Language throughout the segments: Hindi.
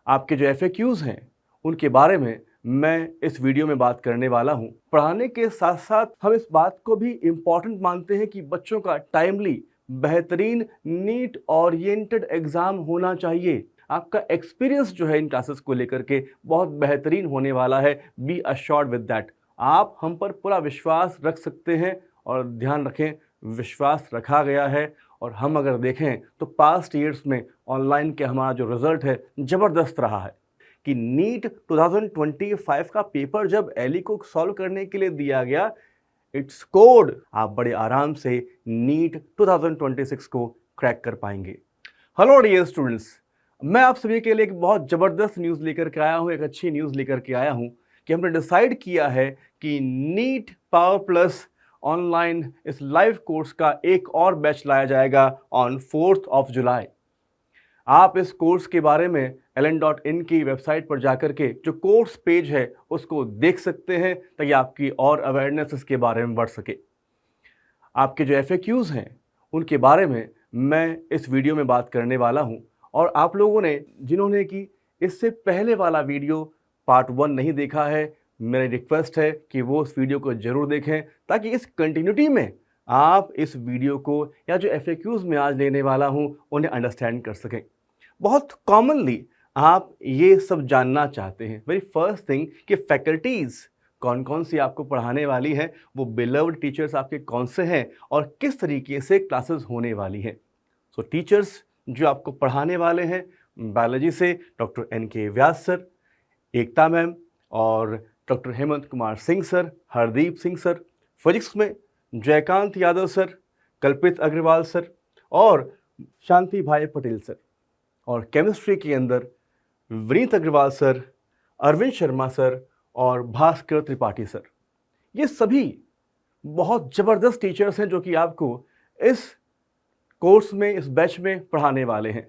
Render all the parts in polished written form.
आपके जो FAQs हैं उनके बारे में मैं इस वीडियो में बात करने वाला हूं। पढ़ाने के साथ साथ हम इस बात को भी इम्पॉर्टेंट मानते हैं कि बच्चों का टाइमली बेहतरीन नीट ओरिएंटेड एग्जाम होना चाहिए। आपका एक्सपीरियंस जो है इन क्लासेस को लेकर के बहुत बेहतरीन होने वाला है। B assured with that. आप हम पर पूरा विश्वास रख सकते हैं और ध्यान रखें, विश्वास रखा गया है। और हम अगर देखें तो पास्ट ईयर्स में ऑनलाइन के हमारा जो रिजल्ट है ज़बरदस्त रहा है कि नीट 2025 का पेपर जब एली को सॉल्व करने के लिए दिया गया, इट्स कोड आप बड़े आराम से नीट 2026 को क्रैक कर पाएंगे। हेलो डियर स्टूडेंट्स, मैं आप सभी के लिए एक बहुत ज़बरदस्त न्यूज़ लेकर के आया हूँ, एक अच्छी न्यूज़ लेकर के आया हूँ कि हमने डिसाइड किया है कि नीट पावर प्लस ऑनलाइन इस लाइव कोर्स का एक और बैच लाया जाएगा ऑन 4 जुलाई। आप इस कोर्स के बारे में ln.in की वेबसाइट पर जाकर के जो कोर्स पेज है उसको देख सकते हैं ताकि आपकी और अवेयरनेस इसके बारे में बढ़ सके। आपके जो FAQs हैं उनके बारे में मैं इस वीडियो में बात करने वाला हूं और आप लोगों ने जिन्होंने कि इससे पहले वाला वीडियो पार्ट 1 नहीं देखा है, मेरी रिक्वेस्ट है कि वो उस वीडियो को ज़रूर देखें ताकि इस कंटिन्यूटी में आप इस वीडियो को या जो FAQs में आज लेने वाला हूं उन्हें अंडरस्टैंड कर सकें। बहुत कॉमनली आप ये सब जानना चाहते हैं, वेरी फर्स्ट थिंग, कि फैकल्टीज़ कौन कौन सी आपको पढ़ाने वाली है, वो बिलव्ड टीचर्स आपके कौन से हैं और किस तरीके से क्लासेस होने वाली हैं। सो टीचर्स जो आपको पढ़ाने वाले हैं, बायोलॉजी से डॉक्टर NK व्यास सर, एकता मैम और doctor Hemant Kumar Singh sir, Hardeep Singh sir, physics में जयकांत यादव सर, कल्पित अग्रवाल सर और शांति भाई पटेल सर, और केमिस्ट्री के अंदर विनीत अग्रवाल सर, अरविंद शर्मा सर और भास्कर त्रिपाठी सर। ये सभी बहुत ज़बरदस्त टीचर्स हैं जो कि आपको इस कोर्स में, इस बैच में पढ़ाने वाले हैं।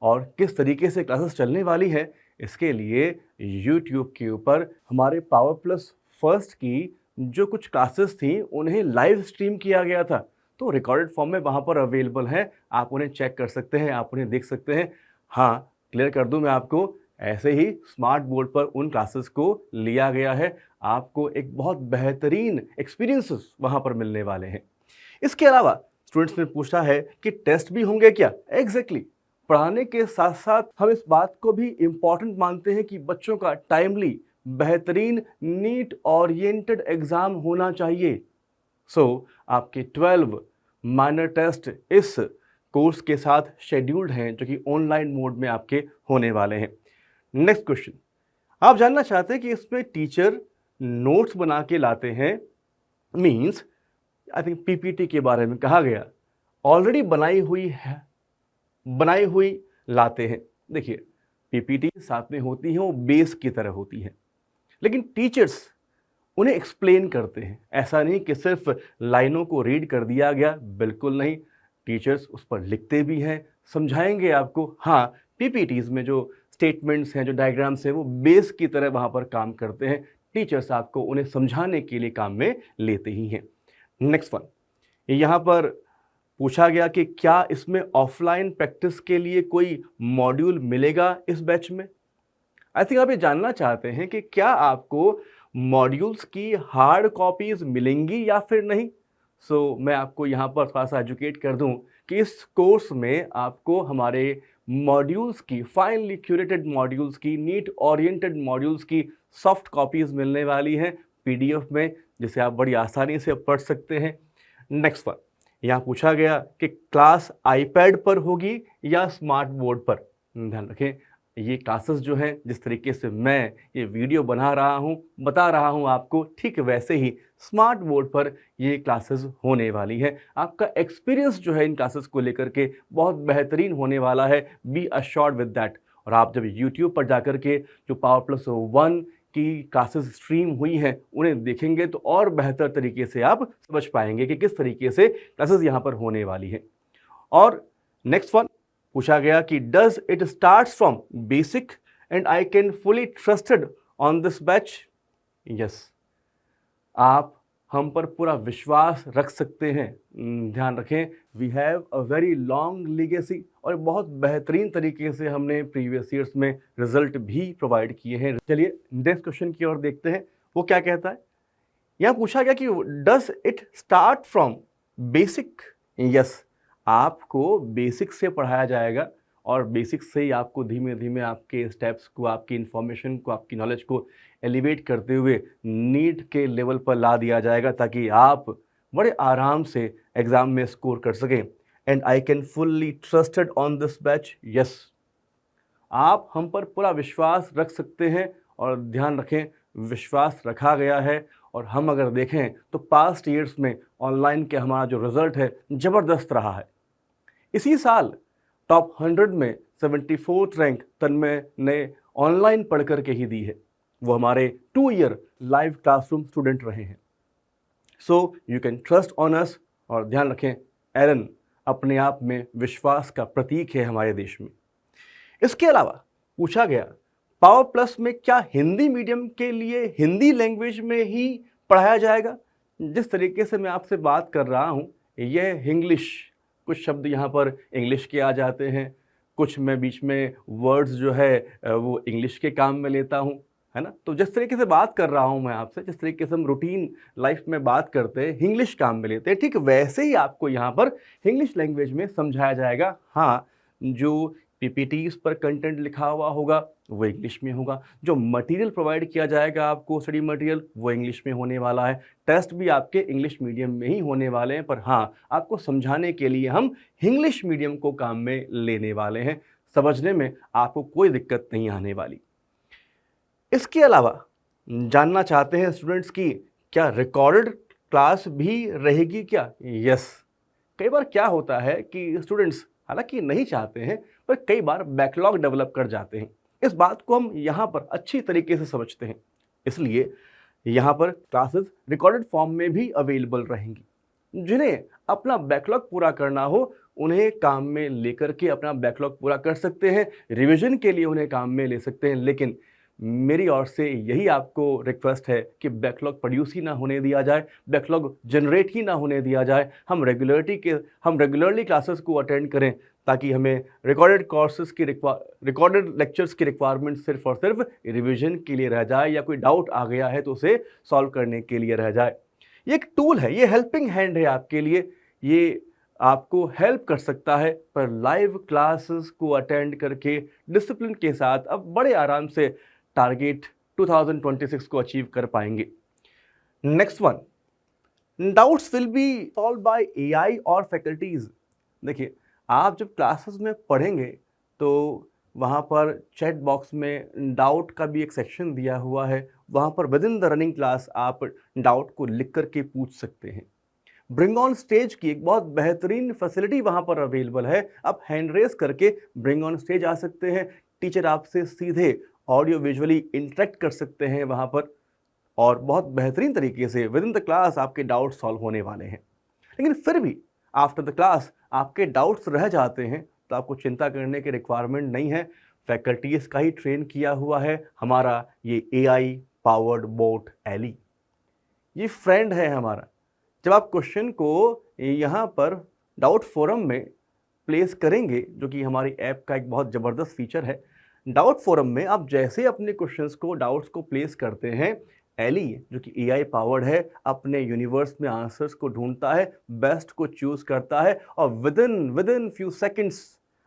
और किस तरीके से क्लासेस चलने वाली है, इसके लिए YouTube के ऊपर हमारे पावर प्लस फर्स्ट की जो कुछ क्लासेस थी उन्हें लाइव स्ट्रीम किया गया था, तो रिकॉर्डेड फॉर्म में वहाँ पर अवेलेबल है, आप उन्हें चेक कर सकते हैं, आप उन्हें देख सकते हैं। हाँ, क्लियर कर दूं मैं आपको, ऐसे ही स्मार्ट बोर्ड पर उन क्लासेस को लिया गया है, आपको एक बहुत बेहतरीन एक्सपीरियंसेस वहाँ पर मिलने वाले हैं। इसके अलावा स्टूडेंट्स ने पूछा है कि टेस्ट भी होंगे क्या? एग्जैक्टली। पढ़ाने के साथ साथ हम इस बात को भी इम्पॉर्टेंट मानते हैं कि बच्चों का टाइमली बेहतरीन नीट ओरिएंटेड एग्जाम होना चाहिए। सो आपके 12 माइनर टेस्ट इस कोर्स के साथ शेड्यूल्ड हैं जो कि ऑनलाइन मोड में आपके होने वाले हैं। नेक्स्ट क्वेश्चन, आप जानना चाहते हैं कि इसमें टीचर नोट्स बना के लाते हैं, मींस आई थिंक PPT के बारे में कहा गया, ऑलरेडी बनाई हुई लाते हैं। देखिए, PPT साथ में होती है, वो बेस की तरह होती है, लेकिन टीचर्स उन्हें एक्सप्लेन करते हैं। ऐसा नहीं कि सिर्फ लाइनों को रीड कर दिया गया, बिल्कुल नहीं, टीचर्स उस पर लिखते भी हैं, समझाएंगे आपको। हाँ, PPTs में जो स्टेटमेंट्स हैं, जो डायग्राम्स हैं, वो बेस की तरह वहाँ पर काम करते हैं। टीचर्स आपको उन्हें समझाने के लिए काम में लेते ही हैं। नेक्स्ट वन, यहाँ पर पूछा गया कि क्या इसमें ऑफलाइन प्रैक्टिस के लिए कोई मॉड्यूल मिलेगा इस बैच में? आई थिंक आप ये जानना चाहते हैं कि क्या आपको मॉड्यूल्स की हार्ड कॉपीज मिलेंगी या फिर नहीं। सो मैं आपको यहाँ पर थोड़ा सा एजुकेट कर दूं कि इस कोर्स में आपको हमारे मॉड्यूल्स की, फाइनली क्यूरेटेड मॉड्यूल्स की, नीट ओरिएंटेड मॉड्यूल्स की सॉफ्ट कॉपीज मिलने वाली हैं PDF में, जिसे आप बड़ी आसानी से पढ़ सकते हैं। नेक्स्ट वन, यहाँ पूछा गया कि क्लास iPad पर होगी या स्मार्ट बोर्ड पर। ध्यान रखें, ये क्लासेस जो हैं, जिस तरीके से मैं ये वीडियो बना रहा हूँ, बता रहा हूँ आपको, ठीक वैसे ही स्मार्ट बोर्ड पर ये क्लासेस होने वाली है। आपका एक्सपीरियंस जो है इन क्लासेस को लेकर के बहुत बेहतरीन होने वाला है, बी अश्योर्ड विद दैट। और आप जब YouTube पर जाकर के जो पावर प्लस 1 की क्लासेस स्ट्रीम हुई हैं उन्हें देखेंगे तो और बेहतर तरीके से आप समझ पाएंगे कि किस तरीके से क्लासेस यहाँ पर होने वाली हैं। और नेक्स्ट वन पूछा गया कि does it starts from basic and I can fully trusted on this batch? Yes, आप हम पर पूरा विश्वास रख सकते हैं? ध्यान रखें, we have a very long legacy और बहुत बेहतरीन तरीके से हमने प्रीवियस ईयर्स में रिजल्ट भी प्रोवाइड किए हैं। चलिए नेक्स्ट क्वेश्चन की ओर देखते हैं, वो क्या कहता है। यहाँ पूछा गया कि does it start from basic? Yes, आपको बेसिक से पढ़ाया जाएगा और बेसिक से ही आपको धीमे धीमे आपके स्टेप्स को, आपकी इंफॉर्मेशन को, आपकी नॉलेज को एलिवेट करते हुए नीट के लेवल पर ला दिया जाएगा ताकि आप बड़े आराम से एग्ज़ाम में स्कोर कर सकें। And I can fully trusted on this batch. Yes, आप हम पर पूरा विश्वास रख सकते हैं और ध्यान रखें, विश्वास रखा गया है। और हम अगर देखें तो पास्ट ईयर्स में ऑनलाइन के हमारा जो रिज़ल्ट है ज़बरदस्त रहा है। इसी साल टॉप 100 में 74th रैंक तन्मय ने ऑनलाइन पढ़ कर के ही दी है। वो हमारे 2 ईयर लाइव क्लासरूम स्टूडेंट रहे हैं। So you can trust on us. और ध्यान रखें, एरन अपने आप में विश्वास का प्रतीक है हमारे देश में। इसके अलावा पूछा गया, पावर प्लस में क्या हिंदी मीडियम के लिए हिंदी लैंग्वेज में ही पढ़ाया जाएगा? जिस तरीके से मैं आपसे बात कर रहा हूँ, यह इंग्लिश, कुछ शब्द यहाँ पर इंग्लिश के आ जाते हैं, कुछ मैं बीच में वर्ड्स जो है वो इंग्लिश के काम में लेता हूँ, है ना। तो जिस तरीके से बात कर रहा हूँ मैं आपसे, जिस तरीके से हम रूटीन लाइफ में बात करते हैं, इंग्लिश काम में लेते हैं, ठीक वैसे ही आपको यहाँ पर इंग्लिश लैंग्वेज में समझाया जाएगा। हाँ, जो पीपीटीज पर कंटेंट लिखा हुआ होगा वो इंग्लिश में होगा, जो मटेरियल प्रोवाइड किया जाएगा आपको, स्टडी मटेरियल, वो इंग्लिश में होने वाला है। टेस्ट भी आपके इंग्लिश मीडियम में ही होने वाले हैं, पर हाँ, आपको समझाने के लिए हम इंग्लिश मीडियम को काम में लेने वाले हैं। समझने में आपको कोई दिक्कत नहीं आने वाली। इसके अलावा जानना चाहते हैं स्टूडेंट्स की क्या रिकॉर्डेड क्लास भी रहेगी क्या? यस, कई बार क्या होता है कि स्टूडेंट्स हालांकि नहीं चाहते हैं, पर कई बार बैकलॉग डेवलप कर जाते हैं। इस बात को हम यहाँ पर अच्छी तरीके से समझते हैं, इसलिए यहाँ पर क्लासेस रिकॉर्डेड फॉर्म में भी अवेलेबल रहेंगी। जिन्हें अपना बैकलॉग पूरा करना हो, उन्हें काम में लेकर के अपना बैकलॉग पूरा कर सकते हैं, रिवीजन के लिए उन्हें काम में ले सकते हैं। लेकिन मेरी ओर से यही आपको रिक्वेस्ट है कि बैकलॉग प्रोड्यूस ही ना होने दिया जाए, बैकलॉग जनरेट ही ना होने दिया जाए। हम रेगुलरली क्लासेस को अटेंड करें ताकि हमें रिकॉर्डेड कोर्सेज की रिकॉर्डेड लेक्चर्स की रिक्वायरमेंट सिर्फ और सिर्फ रिवीजन के लिए रह जाए, या कोई डाउट आ गया है तो उसे सॉल्व करने के लिए रह जाए। ये एक टूल है, ये हेल्पिंग हैंड है आपके लिए, ये आपको हेल्प कर सकता है। पर लाइव क्लासेस को अटेंड करके डिसिप्लिन के साथ अब बड़े आराम से टारगेट 2026 को अचीव कर पाएंगे। Next one, doubts will be solve by AI और फैकल्टीज। देखिए, आप जब क्लासेस में पढ़ेंगे तो वहाँ पर चैट बॉक्स में डाउट का भी एक सेक्शन दिया हुआ है, वहाँ पर with in the running class आप डाउट को लिख करके पूछ सकते हैं। ब्रिंग ऑन स्टेज की एक बहुत बेहतरीन फैसिलिटी वहाँ पर अवेलेबल है, आप हैंड रेस करके ब्रिंग ऑन स्टेज आ सकते हैं, टीचर आपसे सीधे ऑडियो विजुअली इंटरेक्ट कर सकते हैं वहाँ पर, और बहुत बेहतरीन तरीके से विद इन द क्लास आपके डाउट्स सॉल्व होने वाले हैं। लेकिन फिर भी आफ्टर द क्लास आपके डाउट्स रह जाते हैं तो आपको चिंता करने की रिक्वायरमेंट नहीं है। फैकल्टीज का ही ट्रेन किया हुआ है हमारा ये एआई पावर्ड बोट एली, ये फ्रेंड है हमारा। जब आप क्वेश्चन को यहाँ पर डाउट फोरम में प्लेस करेंगे, जो कि हमारी ऐप का एक बहुत ज़बरदस्त फीचर है, डाउट फोरम में आप जैसे अपने क्वेश्चंस को, डाउट्स को प्लेस करते हैं, एली जो कि एआई पावर्ड है, अपने यूनिवर्स में आंसर्स को ढूंढता है, बेस्ट को चूज करता है, और विद इन फ्यू सेकंड्स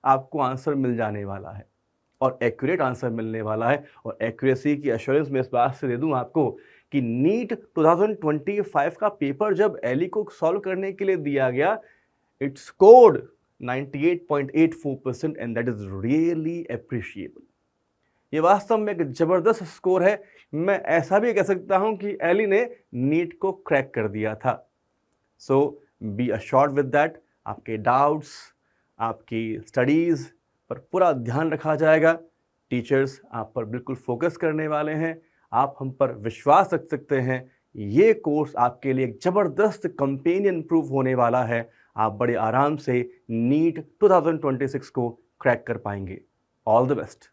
आपको आंसर मिल जाने वाला है, और एक्यूरेट आंसर मिलने वाला है। और एक्यूरेसी की एश्योरेंस मैं इस बात से दे दूं आपको कि नीट 2025 का पेपर जब एली को सॉल्व करने के लिए दिया गया, it scored 98.84% and that is really appreciable. ये वास्तव में एक जबरदस्त स्कोर है। मैं ऐसा भी कह सकता हूं कि एली ने नीट को क्रैक कर दिया था। सो बी अश्योर्ड विद दैट, आपके डाउट्स, आपकी स्टडीज पर पूरा ध्यान रखा जाएगा। टीचर्स आप पर बिल्कुल फोकस करने वाले हैं, आप हम पर विश्वास रख सकते हैं। ये कोर्स आपके लिए एक जबरदस्त कंपेनियन प्रूफ होने वाला है। आप बड़े आराम से नीट 2026 को क्रैक कर पाएंगे। All the best.